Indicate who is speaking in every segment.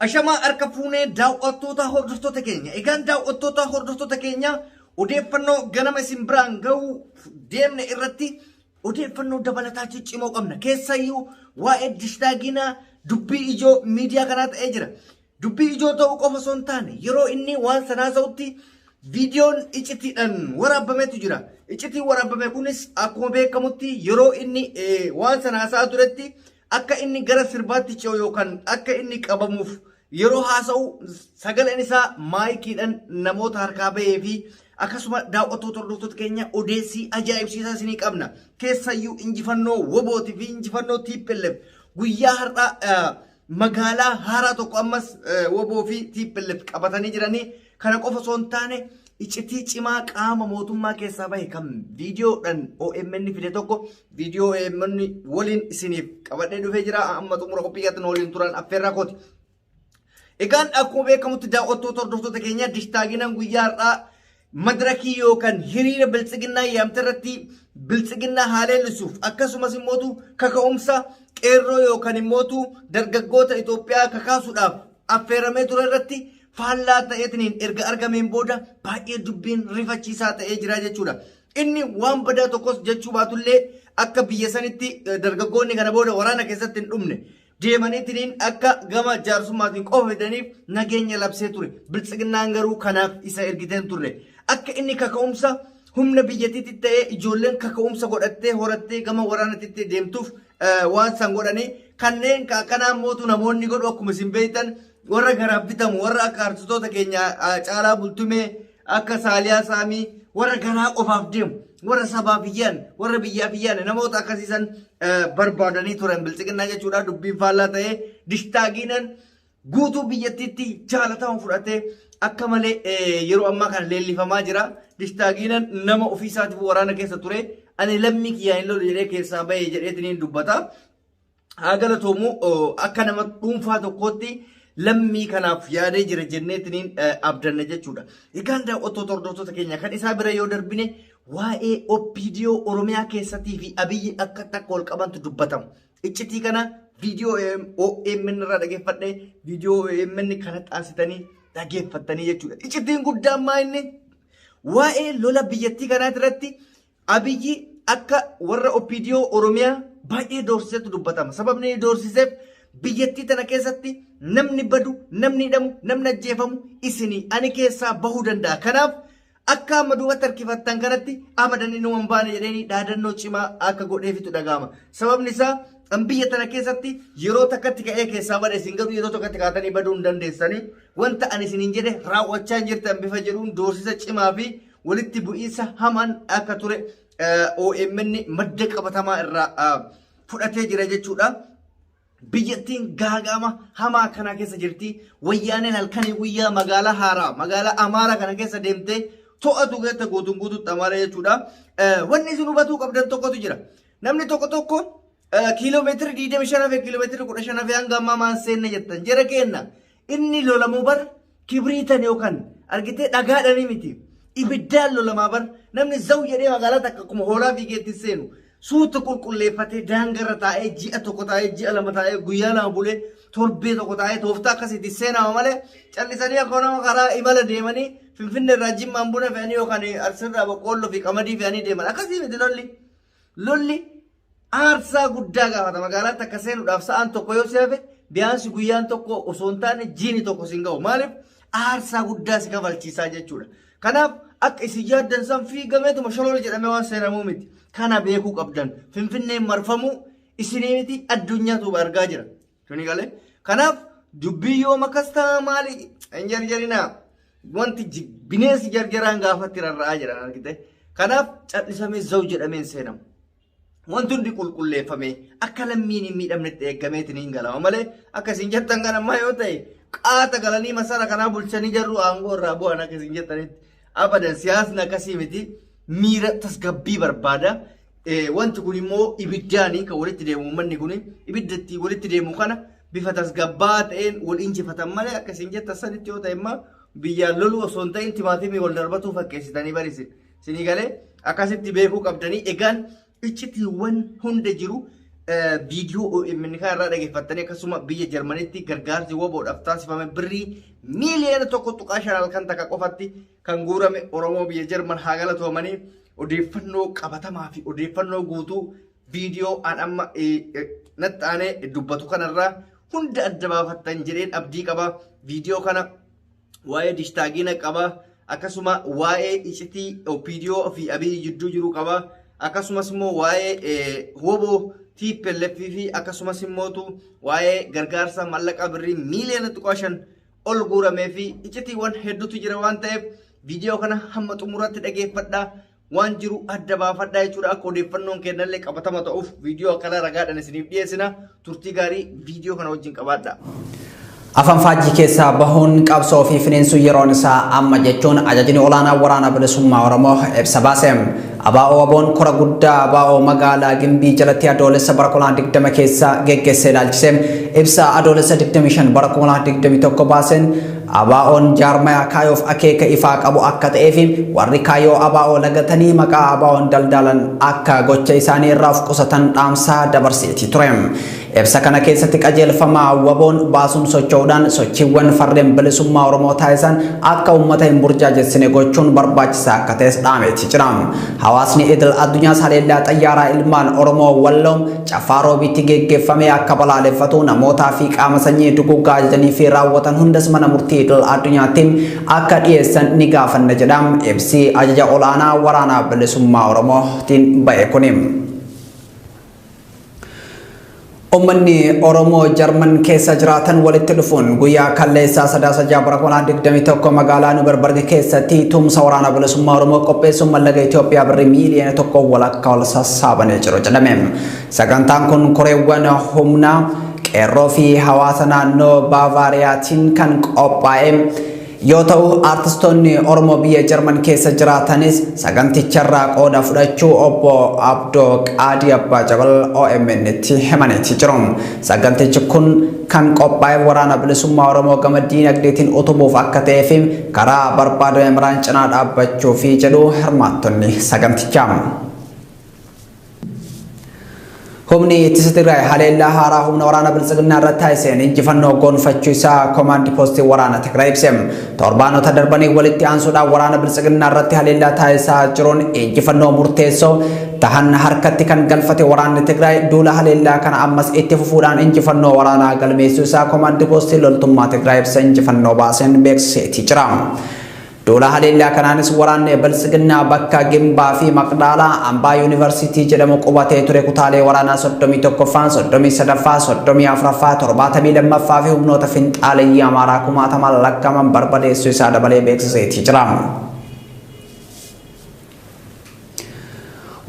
Speaker 1: Ashama harka fuunee daawwattoota hordoftoota keenya. Egaan daawwattoota hordoftoota keenya odeeffannoo ganama isin biraan ga'u deemne irratti odeeffannoo dabalataa ciccimoo qabna. Keessayyuu waa'ee dishtaaginaa dubbii ijoo miidiyaa kanaa ta'ee jira. Dubbii ijoo ta'uu qofa osoo hin taane yeroo inni waan sanaa ta'utti viidiyoon icitiidhaan waraabametu jira. Icitiin waraabame kunis akkuma beekamutti yeroo inni waan sanaa isaa turetti akka inni gara sirbaatti ce'u yookaan akka inni qabamuuf yeroo haasa'u sagaleen isaa maayikiidhaan namoota harkaa bahee fi akkasuma daawwattoota hordoftoota keenya odeessii ajaa'ibsiisaa isinii qabna. Keessayyuu injifannoo wobooti fi injifannoo TPLF guyyaa har'aa magaalaa haaraa tokko ammas woboo fi TPLF qabatanii jiranii kana qofa osoo hin taane icitii cimaa qaama mootummaa keessaa bahe kan viidiyoodhaan OMN fide tokko viidiyoo OMN waliin isiniif qabadhee dhufee jira. Amma xumura qophiitti waliin turan affeerraa kooti. Egaan akkuma beekamutti daawwattoota hordoftoota keenya dishtaaginaan guyyaa har'aa madirakii yookaan hiriira biltsiginnaa yaamte irratti biltsiginnaa haleellisuuf akkasumas immootu kaka'umsa qeerroo yookaan immootu dargaggoota Itoophiyaa kakaasuudhaaf affeeramee ture irratti faallaa ta'eetiin erga argameen booda baay'ee dubbiin rifachiisaa ta'ee jira jechuudha. Inni waan badaa tokkos jechuu baatullee akka biyya sanitti dargaggoonni kana booda waraana keessatti hin dhumne deemaniitiin akka gama jaarsumaatiin qofa fidaniif nageenya labsee ture. Biltsiginnaan garuu kanaaf isa ergiteen turre. Akka inni kaka'umsa humna biyyattiitti ta'ee ijoolleen kaka'umsa godhattee horattee gama waraanatti deemtuuf waan san godhanii kanneen kanaan mootu namoonni godhu akkuma isin beektan warra garaaf bitamu warra akka artistoota keenya Caalaa Bultumee akka Saaliyaa Saamii warra garaa qofaaf deemu warra sabaaf iyyaan warra biyyaaf iyyaan namoota akkasiisan barbaadanii turan biltsiginnaa jechuudha. Dubbiin faallaa ta'ee dishtaaginaan guutuu biyyattiitti jaalatamu fudhatee akka malee yeroo ammaa kana leellifamaa jira. Dishtaaginaan nama ofiisaatiif waraana keessa ture ani lammii kiyyaan lolu jedhee keessaa bahee jedheetiin dubbata. Haa galatoomu akka nama dhuunfaa tokkootti lammii kanaaf yaadee jira jenneetiin abdanna jechuudha. Egaan daawwattoota hordoftoota keenya kan isaa bira yoo darbine waa'ee OPDO Oromiyaa keessattii fi Abiy akka takka ol qabantu dubbatama. Iccitii kana viidiyoo OMN irraa dhageeffadhee viidiyoo OMN kana xaasitanii dhageeffattanii jechuudha. Iccitiin guddaan maa inni waa'ee lola biyyattii kanaa irratti Abiy akka warra OPDO Oromiyaa baay'ee doorsisetu dubbatama. Sababni doorsiseef biyyattii tana keessatti namni badu, namni hidhamu, namni ajjeefamu isinii ani keessaa bahuu danda'a. Kanaaf akka amma duubatti harkifattan kanatti abadan inni waan baane jedhanii dhaadannoo cimaa akka godheefitu dhaga'ama. Sababni isaa biyya tana keessatti yeroo takkatti ka'ee keessaa bada isin garuu yeroo tokkotti kaatanii baduu hin dandeessanii wanta ani isiniin jedhe raawwachaa hin jirtan bifa jedhuun doorsisa cimaa fi walitti bu'iinsa hamaan akka ture OMN madda qabatamaa irraa fudhatee jira jechuudha. Biyyattiin gaagama hamaa kana keessa jirti. Wayyaaneen halkanii guyyaa magaalaa haaraa magaalaa Amaaraa kana keessa deemtee to'atu geetta guutuutti Amaaraa jechuudha. Wanni isin hubatuu qabdan tokkotu jira. Namni tokko kiiloomeetira 25 fi kiiloomeetira 15 fi hanga ammaa maan seenne jettan jara kenna. Inni lolamuu bar kibriitan yookaan argitee dhagaadhanii miti. Ibiddaan lolamaa bar namni zaw jedhee magaalaa takka akkuma hoolaa fiigeetti seenu. Suuta qulqulleeffatee daangarra taa'ee ji'a tokko taa'ee ji'a lama taa'ee guyyaa lama bulee torbee tokko taa'ee tooftaa akkasitti seenama malee callisanii akka nama karaa imala deemanii Finfinnee irraa Jimmaan buna fe'anii yookaan Arsirraa boqqoolloo fi qamadii fe'anii deeman akkasii miti lolli. Lolli aarsaa guddaa gaafata magaalaa takka seenuudhaaf sa'aan tokko yoo seefe biyaansi guyyaan tokko osoo hin taane jiini tokko sin ga'u maaliif aarsaa guddaa si kafalchiisaa jechuudha. Kanaaf akka isin yaaddan san fiigameetuma sholool jedhamee waan seenamuu miti. Kana beekuu qabdan Finfinneen marfamuu isinii miti addunyaatu argaa jira. Shuni galee kanaaf dubbii yoo makastaa maali hin jarjarinaa wanti bineensi jarjaraan gaafatti rarra'aa jiran argite. Kanaaf callisamee zaw jedhameen seenamu. Wanti hundi qulqulleeffamee akka lammiin hin miidhamnetti eeggameetiin hin galama malee akkasiin jettan kan ammaa yoo ta'e qaata galanii masara kanaa bulchanii jarru aangoo irraa bu'an akkasiin jettanitti abadan siyaasni akkasii miti. Miira tasgabbii barbaada. Wanti kun immoo ibiddaanii kan walitti deemu uummanni kun ibiddatti walitti deemu kana bifa tasgabbaa ta'een wal injifatan malee akkasiin jettan sanitti yoo ta'e immoo biyyaan loluu osoo hin ta'in timaatimii wal darbatuu fakkeessitanii barisin. Isinii galee akkasitti beekuu qabdanii egaan iccitiiwwan hunda jiru viidiyoo inni irraa dhaggeeffattanii akkasuma biyya Jarmaniitti gargaarsi woboodhaaf taasifame birrii miiliyoona 1.5 kan takka qofatti kan guurame Oromoo biyya Jarman haa galatoomanii odeeffannoo qabatamaa fi odeeffannoo guutuu viidiyoo an amma nattaanee dubbatu kanarraa hunda adda baafattan jedheen abdii qaba. Viidiyoo kana waa'ee dishtaagiina qaba akkasuma waa'ee iccitii viidiyoo fi Abiy jidduu jiru qaba akkasumas immoo waa'ee woboo TPLF fi akkasumas immoo waa'ee gargaarsa mallaqa birrii miiliyoona 5 ol guuramee fi iccitiiwwan hedduutu jira waan ta'eef viidiyoo kana hamma xumuraatti dhaggeeffadhaa waan jiru adda baafadhaa jechuudha. Akka odeeffannoon kennallee qabatama ta'uuf viidiyoo akkana ragaadhaan isiniif dhiyeessina. Turtii gaarii viidiyoo kana wajjin qabaadhaa.
Speaker 2: Afaan faajjii keessaa bahuun qabsoo fi finiinsu yeroon isaa amma jechuun ajajni olaanaa waraana bilisummaa Oromoo ibsa baase. Abaa'oo Aboon kora guddaa Abaa'oo magaalaa Gimbii jalatti adoolessa bara 2020 keessa geggeessee ilaalchise ibsa adoolessa 25 bara 2021 baaseen Abaa'oon jaarmaya kaayoof akeeka ifaa qabu akka ta'ee fi warri kaayoo Abaa'oo lagatanii maqaa Abaa'oon daldalan akka gocha isaanii irraa of qusatan dhaamsaa dabarseeti ture. Ibsa kana keessatti qajeelfama waboon baasuun socho'uudhaan sochiiwwan farreen bilisummaa Oromoo taasisan akka uummata hin burjaajessine gochuun barbaachisaa akka ta'es dhaameeti jira. Hawaasni idil addunyaas haleellaa xayyaaraa ilmaan Oromoo Walloom Caffaa bitti geggeeffame akka balaaleffatu namootaa fi qaama sanyii duguuggaa ajajanii fi raawwatan hundas mana murtii idil addunyaatiin akka dhiyeessan ni gaafanna jedha ibsi ajaja olaanaa waraana bilisummaa Oromootiin ba'e kuni. Ummanni Oromoo Jarman keessa jiraatan walitti dhufuun guyyaa kalleessaa sadaasa jaabara 2021 magaalaa Nuberberg keessatti tumsa waraana bilisummaa Oromoo qopheessuun mallaqa Itoophiyaa birrii miiliyoona 1 walakkaa ol sassaabanii jiru jedhame. Sagantaan kun koreewwan humna qeerroo fi hawaasa naannoo Baavaariyaatiin kan qophaa'e yoo ta'u artistoonni Oromoo biyya Jarman keessa jiraatanis saganticharraa qooda fudhachuu obbo Abdoo Qaadii Abbaa Jabal OMN itti himaniiti jiru. Sagantichi kun kan qophaa'e waraana bilisummaa Oromoo gama diinagdeetiin utubuuf akka ta'ee fi karaa barbaadame miraan cinaa dhaabbachuu fi jedhu hirmaattonni sagantichaa. Humni ittisa Tigraay haleellaa haaraa humna waraana biltsiginnaa irratti taasiseen injifannoo goonfachuu isaa komaandii poostii waraana Tigraay ibse. Torbaanota darbanii walitti aansuudhaan waraana biltsiginnaa irratti haleellaa taasisaa jiruun injifannoo murteessoo tahan harkatti kan galfate waraanni Tigraay duula haleellaa kana ammas itti fufuudhaan injifannoo waraanaa galmeessuu isaa komaandii poostii loltummaa Tigraay ibsa injifannoo baaseen beeksiseeti jira. Duula haleellaa kanaanis waraanni biltsiginnaa bakka Gimbaa fi Maqdaalaa Ambaa Yuunivarsiitii jedhamu qubatee ture kutaalee waraanaa 31ffaan 33ffaa 34ffaa 72ffaa fi humnoota finxaaleyyii Amaaraa 60 lakkaa'aman barbadeessuu isaa dabalee beeksiseeti jira.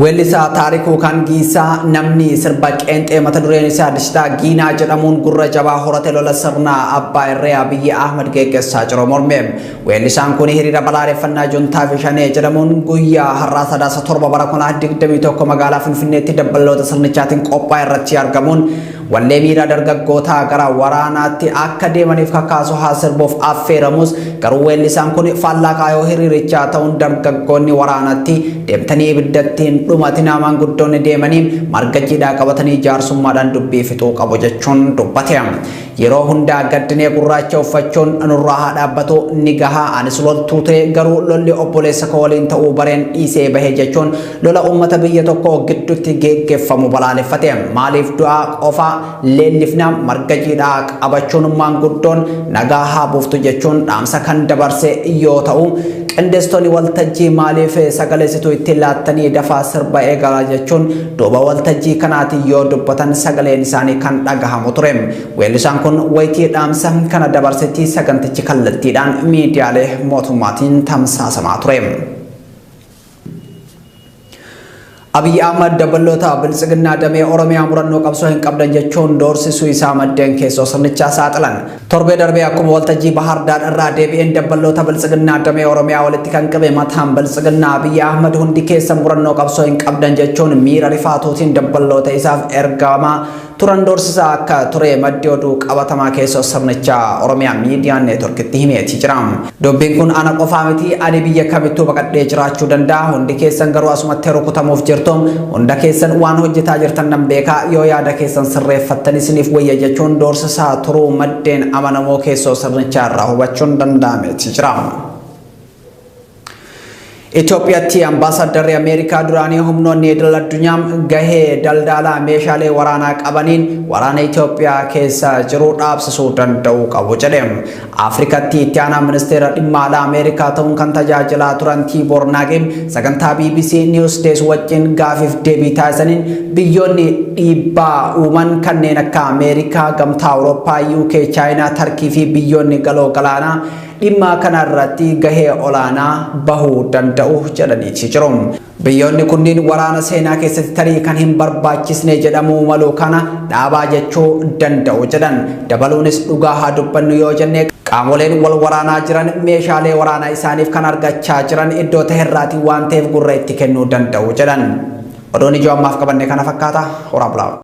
Speaker 2: Weellisaa Taarikuu kan giisaa namni sirba qeenxee mata dureen isaa Dishtaa Giinaa jedhamuun gurra jabaa horate lola sirna abbaa irree Abiy Ahmed geggeessaa jiru morme. Weellisaan kun hiriira balaaleffannaa juntaa fi shanee jedhamuun guyyaa har'aa sadaasa 7 bara 2021 magaalaa Finfinneetti dabballoota sirnichaatiin qophaa'e irratti argamuun wallee miira dargaggootaa gara waraanaatti akka deemaniif kakaasu haa sirbuuf affeeramus garuu weellisaan kun faallaa kaayoo hiriirichaa ta'uun dargaggoonni waraanaatti deemtanii ibiddattiin dhumati namaan guddoonni deemanii marga jiidhaa qabatanii jaarsummaadhaan dubbii fixuu qabu jechuun dubbate. Yeroo hundaa gaddinee gurraacha uffachuun nurraa haa dhaabbatu ni gahaa anis loltuu ta'e garuu lolli obboleessa koo waliin ta'uu bareen dhiisee bahee jechuun lola uummata biyya tokko gidduutti geggeeffamu balaaleffate. Maaliif du'aa qofa leellifna marga jiidhaa qabachuun maanguddoon nagaa haa buuftu jechuun dhaamsa kan dabarse yoo ta'u qindeessitoonni waltajjii maaliif sagaleessituu itti laattanii dafaa sirba eegala jechuun duuba waltajjii kanaati yoo dubbatan sagaleen isaanii kan dhagahamu ture. Weellisaan kun wayitii dhaamsa kana dabarsetti sagantichi kallattiidhaan miidiyaalee mootummaatiin tamsaasamaa ture. Abiy Ahmed dabballoota biltsiginnaa damee Oromiyaa murannoo qabsoo hin qabdan jechuun doorsisuu isaa maddeen keessoo sirnichaa saaxilan. Torbee darbee akkuma waltajjii Bahar Daar irraa deebi'een dabballoota biltsiginnaa damee Oromiyaa walitti kan qabe mataan biltsiginnaa Abiy Ahmed hundi keessa murannoo qabsoo hin qabdan jechuun miira rifaatuutiin dabballoota isaaf ergamaa turan doorsisaa akka ture maddi oduu qabatamaa keessoo sirnicha Oromiyaa Miidiyaa Neetworkitti himeetii jira. Dubbiin kun ana qofaa miti ani biyya kamittuu baqadhee jiraachuu danda'a hundi keessan garuu asumatti rukutamuuf jirtu hunda keessan waan hojjetaa jirtan nan beekaa yoo yaada keessan sirreeffattan isiniif wayya jechuun doorsisaa turuu maddeen amanamoo keessoo sirnichaa irraa hubachuun danda'ameetii jira. Itoophiyaatti ambaasaaddarri Ameerikaa duraanii humnoonni idil addunyaa gahee daldalaa meeshaalee waraanaa qabaniin waraana Itoophiyaa keessa jiru dhaabsisuu danda'uu qabu jedhe. Afrikaatti itti aanaa ministeera dhimma alaa Ameerikaa ta'uun kan tajaajilaa turan Tiiboor Naagim sagantaa BBC News Days wajjin gaafiif deebii taasisaniin biyyoonni dhiibbaa uuman kanneen akka Ameerikaa, Gamtaa Awurooppaa, UK, Chaayinaa, Tarkii fi biyyoonni galoo galaanaa dhimma kanarratti gahee olaanaa bahuu danda'u jedhaniiti jiru. Biyyoonni kunniin waraana seenaa keessatti tarii kan hin barbaachisne jedhamuu malu kana dhaabaa jechuu danda'u jedhan. Dabaluunis dhugaa haa dubbannu yoo jenne qaamoleen wal waraanaa jiran meeshaalee waraanaa isaaniif kan argachaa jiran iddoo ta'erraatii waan ta'eef gurra itti kennuu danda'u jedhan. Oduun ijoo ammaaf qabanne kana fakkaata. Horaa bulaa.